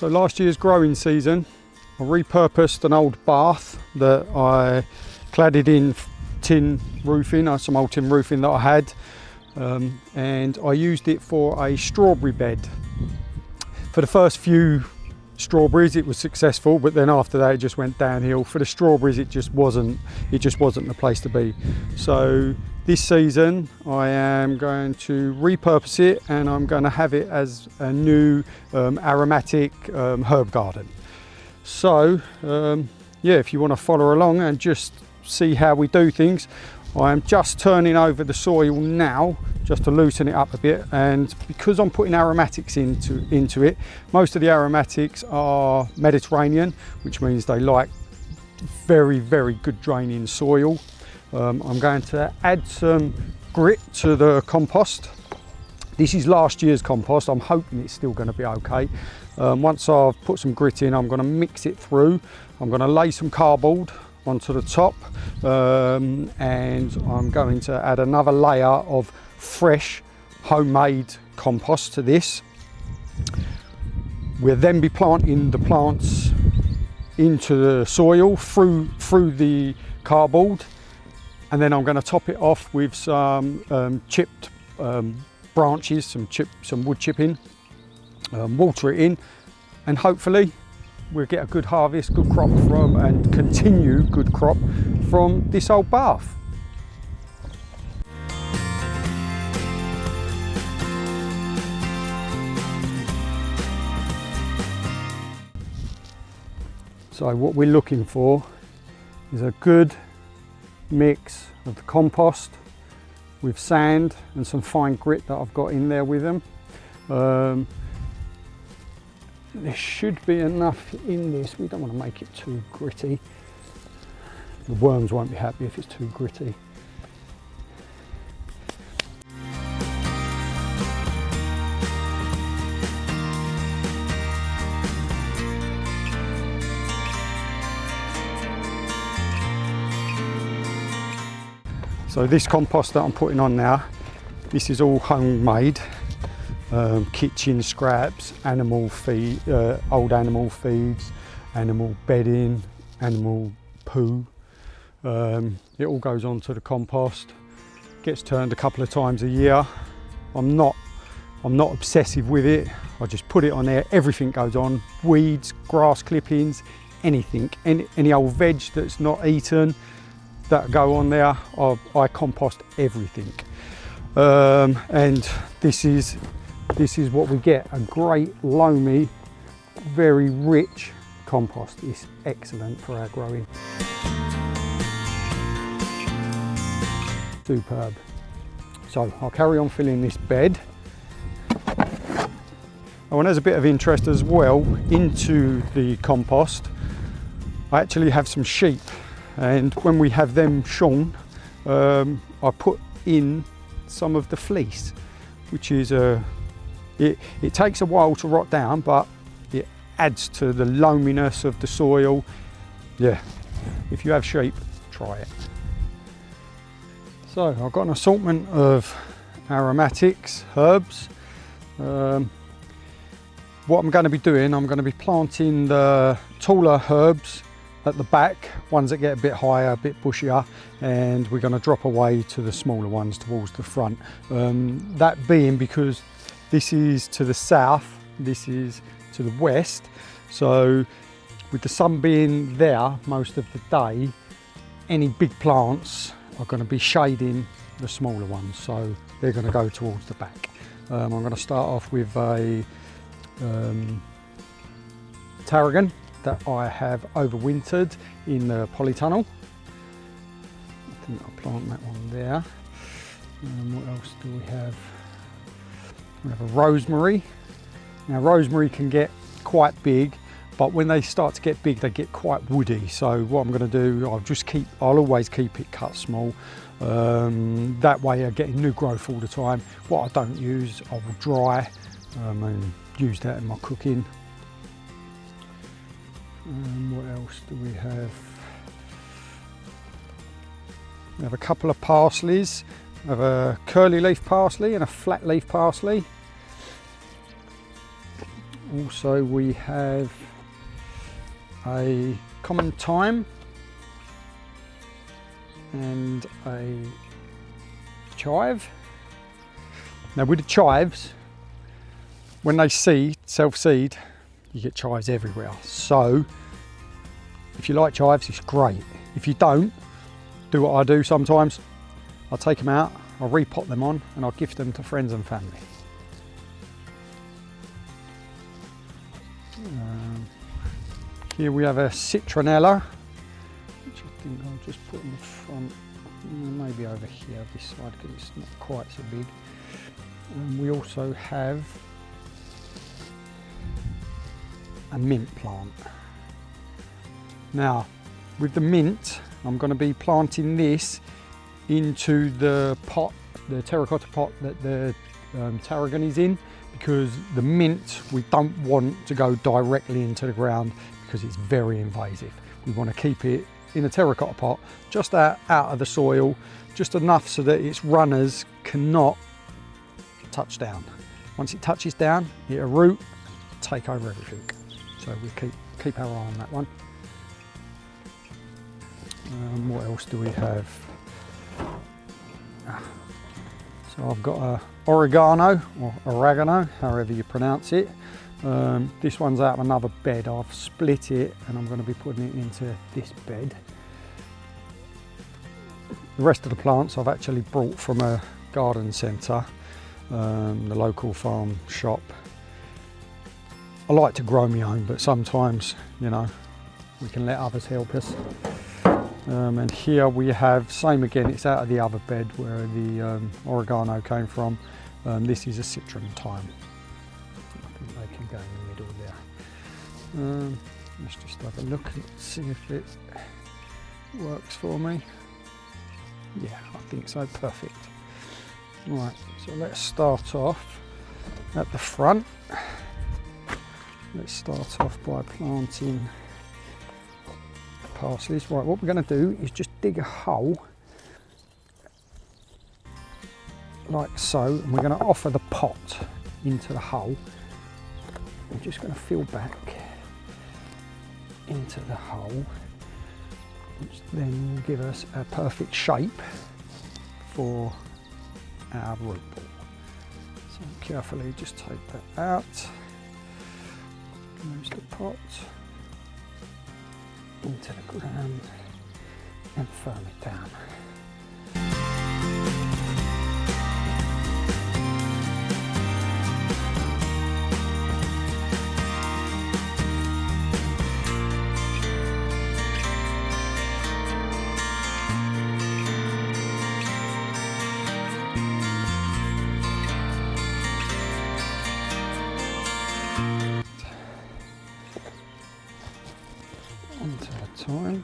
So last year's growing season, I repurposed an old bath that I cladded in tin roofing, some old tin roofing that I had, and I used it for a strawberry bed. For the first few strawberries it was successful, but then after that it just went downhill. For the strawberries it just wasn't the place to be. So this season I am going to repurpose it, and I'm going to have it as a new aromatic herb garden. So yeah, if you want to follow along and just see how we do things, I am just turning over the soil now just to loosen it up a bit, and because I'm putting aromatics into it, most of the aromatics are Mediterranean, which means they like very good draining soil. I'm going to add some grit to the compost. This is last year's compost. I'm hoping it's still going to be okay. Once I've put some grit in, I'm going to mix it through. I'm going to lay some cardboard onto the top, and I'm going to add another layer of fresh homemade compost to this. We'll then be planting the plants into the soil through the cardboard, and then I'm going to top it off with some chipped branches, some wood chipping, water it in, and hopefully we'll get a good harvest, good crop from, and continue good crop from this old bath. So what we're looking for is a good mix of the compost with sand and some fine grit that I've got in there with them. There should be enough in this. We don't want to make it too gritty. The worms won't be happy if it's too gritty. So this compost that I'm putting on now, this is all homemade. Kitchen scraps, animal feed, old animal feeds, animal bedding, animal poo. It all goes onto the compost, gets turned a couple of times a year. I'm not obsessive with it. I just put it on there, everything goes on, weeds, grass clippings, anything, any old veg that's not eaten that go on there, I compost everything. And this is what we get, a great loamy, very rich compost. It's excellent for our growing. Superb. So I'll carry on filling this bed. Oh, and as a bit of interest as well, into the compost, I actually have some sheep, and when we have them shorn, I put in some of the fleece, which is it takes a while to rot down, but it adds to the loaminess of the soil. Yeah, if you have sheep, try it. So I've got an assortment of aromatics, herbs. What I'm going to be doing, I'm going to be planting the taller herbs at the back, ones that get a bit higher, a bit bushier, and we're going to drop away to the smaller ones towards the front. That being because this is to the south, this is to the west, so with the sun being there most of the day, any big plants are going to be shading the smaller ones, so they're going to go towards the back. I'm going to start off with a tarragon that I have overwintered in the polytunnel. I think I'll plant that one there. What else do we have? We have a rosemary. Now rosemary can get quite big, but when they start to get big they get quite woody. So what I'm going to do, I'll always keep it cut small. That way I'm getting new growth all the time. What I don't use, I will dry and use that in my cooking. What else do we have? We have a couple of parsleys. We have a curly leaf parsley and a flat leaf parsley. Also we have a common thyme and a chive. Now with the chives, when they seed, self-seed, you get chives everywhere. So if you like chives, it's great. If you don't, do what I do sometimes. I'll take them out, I'll repot them on, and I'll gift them to friends and family. Here we have a citronella, which I think I'll just put in the front, maybe over here, this side, because it's not quite so big. And we also have a mint plant. Now, with the mint, I'm going to be planting this into the pot, the terracotta pot that the tarragon is in, because the mint we don't want to go directly into the ground because it's very invasive. We want to keep it in a terracotta pot, just out of the soil, just enough so that its runners cannot touch down. Once it touches down, it'll root, take over everything. So we keep our eye on that one. What else do we have? So I've got a oregano, or oregano, however you pronounce it. This one's out of another bed. I've split it and I'm going to be putting it into this bed. The rest of the plants I've actually brought from a garden centre, the local farm shop. I like to grow my own, but sometimes, you know, we can let others help us. And here we have, same again, it's out of the other bed where the oregano came from. This is a citron thyme. I think they can go in the middle there. Let's just have a look and see if it works for me. Yeah, I think so, perfect. Right, so let's start off at the front. Let's start off by planting parsleys. Right, what we're going to do is just dig a hole like so, and we're going to offer the pot into the hole. We're just going to fill back into the hole, which then will give us a perfect shape for our root ball. So carefully just take that out, close the pot into the ground and firm it down. Onto the thyme.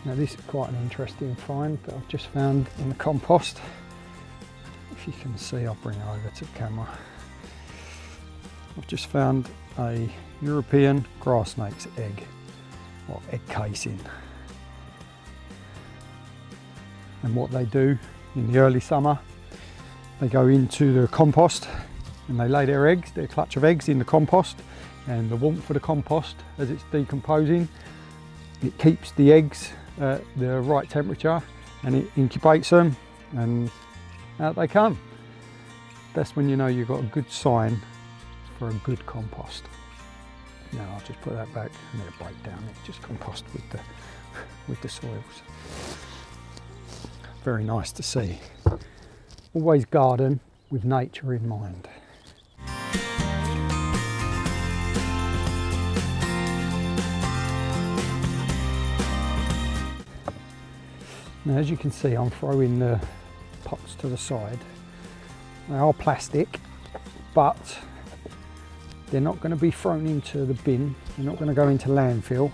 Now this is quite an interesting find that I've just found in the compost. If you can see, I'll bring it over to the camera. I've just found a European grass snake's egg, or egg casing. And what they do in the early summer, they go into the compost and they lay their eggs, their clutch of eggs in the compost, and the warmth of the compost as it's decomposing, it keeps the eggs at the right temperature and it incubates them, and out they come. That's when you know you've got a good sign for a good compost. Now I'll just put that back and it'll break down. It just compost with the soils. Very nice to see. Always garden with nature in mind. Now as you can see, I'm throwing the pots to the side. They are plastic, but they're not going to be thrown into the bin. They're not going to go into landfill,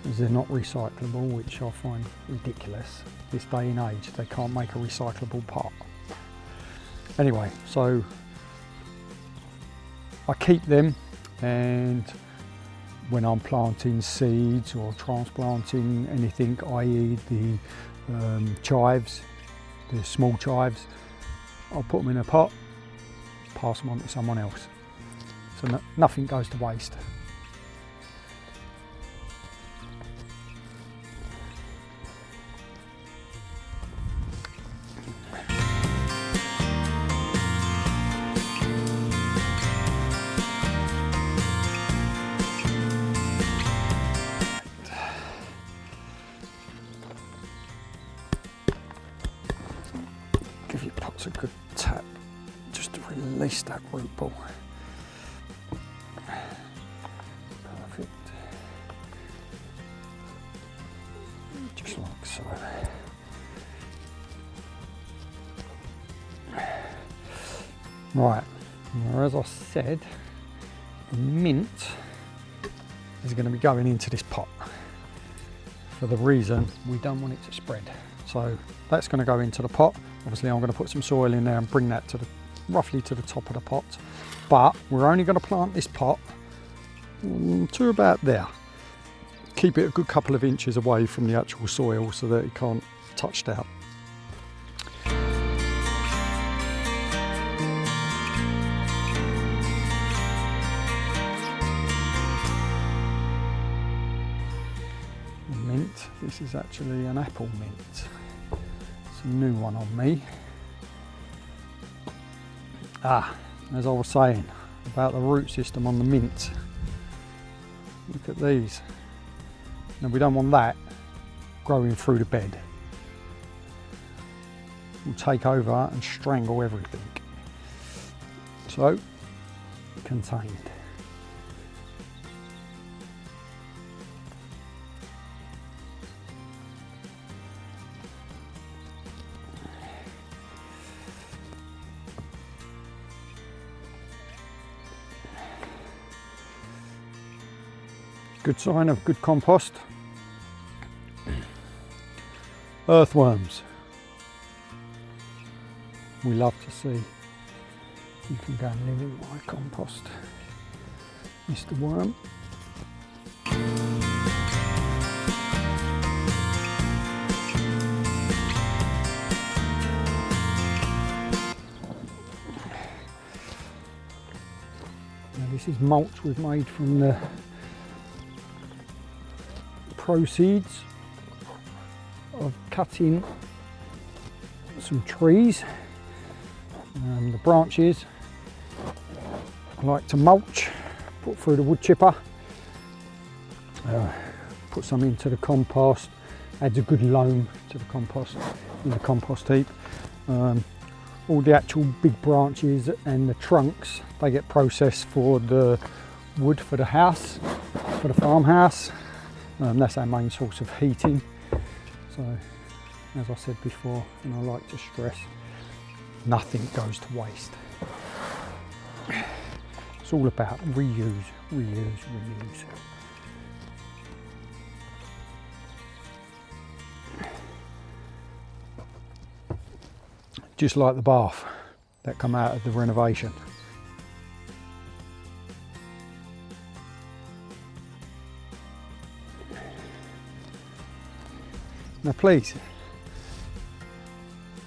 as they're not recyclable, which I find ridiculous. This day and age, they can't make a recyclable pot. Anyway, so I keep them, and when I'm planting seeds or transplanting anything, i.e. the chives, the small chives, I'll put them in a pot, pass them on to someone else. So nothing goes to waste. Give your pots a good tap just to release that root ball. Perfect. Just like so. Right, now as I said, the mint is going to be going into this pot for the reason we don't want it to spread. So that's going to go into the pot. Obviously I'm going to put some soil in there and bring that to roughly to the top of the pot. But we're only going to plant this pot to about there. Keep it a good couple of inches away from the actual soil so that it can't touch down. Mint, this is actually an apple mint. It's a new one on me. As I was saying about the root system on the mint, look at these. Now we don't want that growing through the bed. Will take over and strangle everything. So, contained. Good sign of good compost. Earthworms. We love to see. You can go and live in my compost, Mr. Worm. Now this is mulch we've made from the proceeds of cutting some trees. The branches I like to mulch, put through the wood chipper, put some into the compost, adds a good loam to the compost in the compost heap. All the actual big branches and the trunks, they get processed for the wood for the house, for the farmhouse. That's our main source of heating. So, as I said before, and I like to stress, nothing goes to waste. It's all about reuse, reuse, reuse. Just like the bath that come out of the renovation. Now please,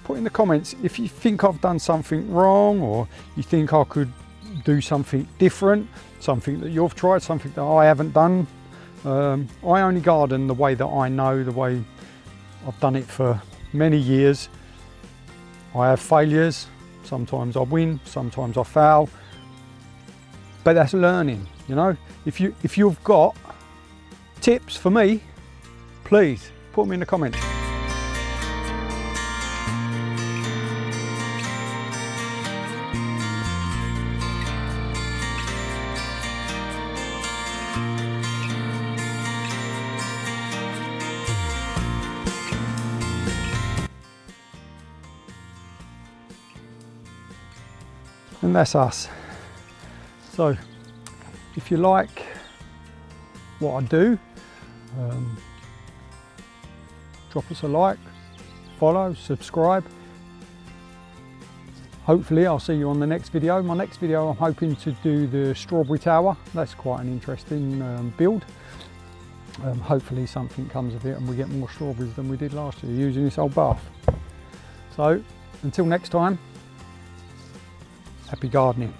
put in the comments if you think I've done something wrong, or you think I could do something different, something that you've tried, something that I haven't done. I only garden the way that I know, the way I've done it for many years. I have failures, sometimes I win, sometimes I fail, but that's learning, you know. If you've got tips for me, please put them in the comments. And that's us. So if you like what I do, drop us a like, follow, subscribe. hopefully I'll see you on the next video. My next video, I'm hoping to do the strawberry tower. That's quite an interesting build. Hopefully something comes of it and we get more strawberries than we did last year using this old bath. So until next time, happy gardening.